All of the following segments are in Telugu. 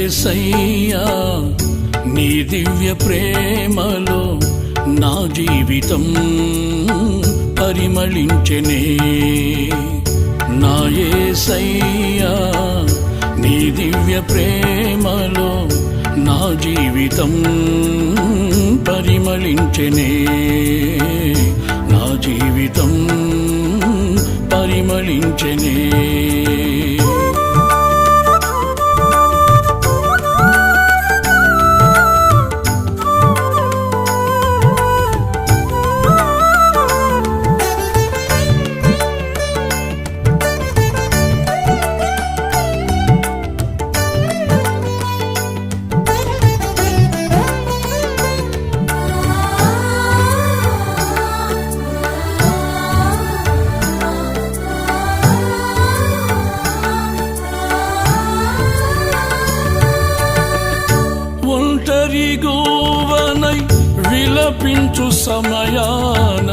యేసయ్యా నీ దివ్య ప్రేమలో నా జీవితం పరిమళించెనే. నా యేసయ్యా నీ దివ్య ప్రేమలో నా జీవితం పరిమళించెనే. నా జీవితం పరిమళించెనే. ఒంటరిగోవనై విలపించు సమయాన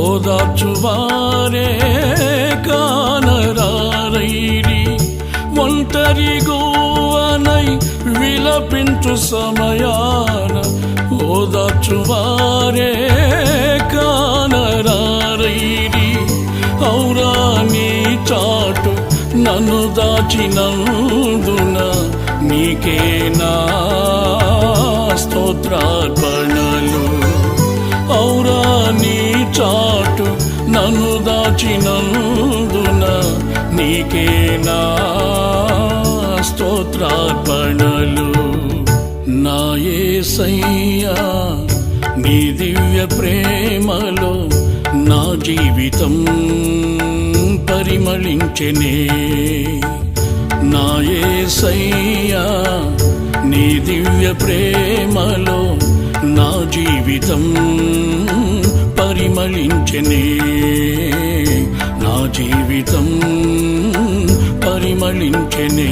ఓదార్చువారే కానరారైరి. ఒంటరిగోవనై విలపించు సమయాన ఓదార్చువారే కానరారైరి. ఔరా నీ చాటు నన్ను దాచినందున నీకే నా స్తోత్రార్పణలు. ఔరా నీ చాటు నన్ను దాచినందున నీకే నా స్తోత్రార్పణలు. నా యేసయ్యా నీ దివ్య ప్రేమలో నా జీవితం పరిమళించెనే. నా యేసయ్యా నీ దివ్య ప్రేమలో నా జీవితం పరిమళించెనే. నా జీవితం పరిమళించెనే.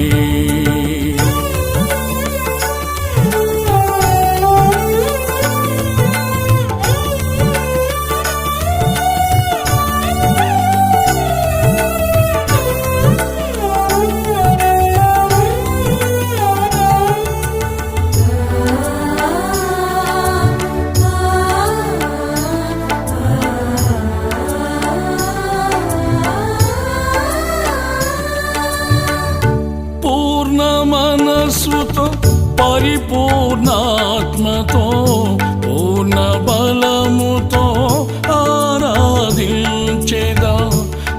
మనస్సుతో పరిపూర్ణాత్మతో పూర్ణ బలముతో ఆరాధించెదా.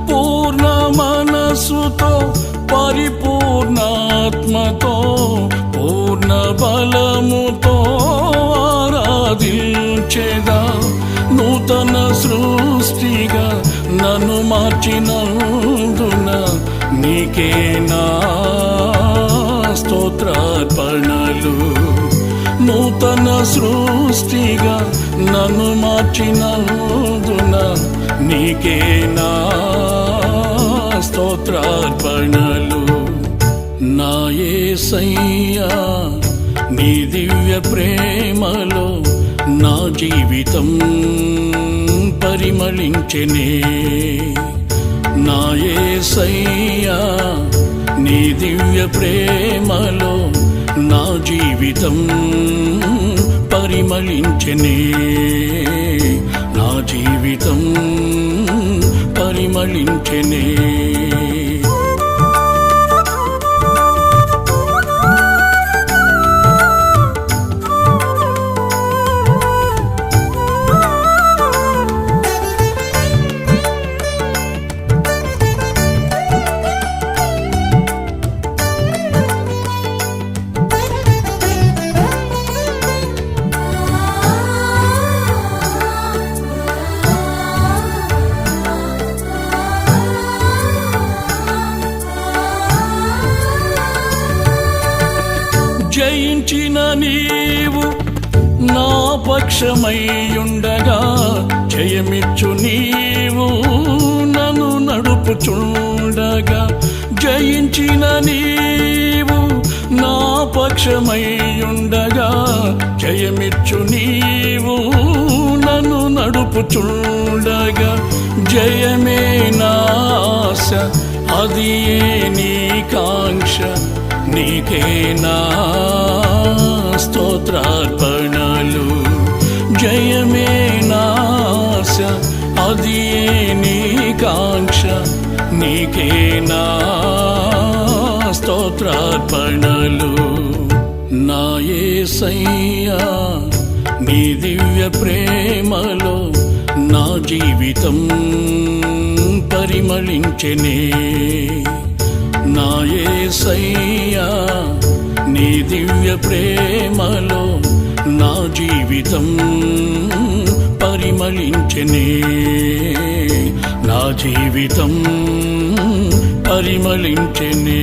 పూర్ణ మనస్సుతో పరిపూర్ణాత్మతో పూర్ణ బలముతో ఆరాధించెదా. నూతన సృష్టిగా నన్ను మార్చినందున నీకే నా స్తోత్రార్పణలు. నూతన సృష్టిగా నన్ను మార్చినందున నీకే నా స్తోత్రార్పణలు. నా యేసయ్యా నీ దివ్య ప్రేమలో నా జీవితం పరిమళించెనే. నా యేసయ్యా నీ దివ్య ప్రేమలో నా జీవితం పరిమళించెనే. నా జీవితం పరిమళించెనే. జయించిన నీవు నా పక్షమయ్యుండగా జయమిచ్చు నీవు నన్ను నడుపుచుండగా. జయించిన నీవు నా పక్షమయ్యుండగా జయమిచ్చు నీవు నన్ను నడుపుచుండగా. జయమే నా ఆశ అది నీ కాంక్ష నీకే నా స్తోత్రార్పణలు. జయమే నాశ అది నీ కాంక్ష, నీకే నా స్తోత్రార్పణలు. నా యేసయ్యా నీ దివ్య ప్రేమలో నా జీవితం పరిమళించెనే. నా యేసయ్యా నీ దివ్య ప్రేమలో నా జీవితం పరిమళించెనే. నా జీవితం పరిమళించెనే.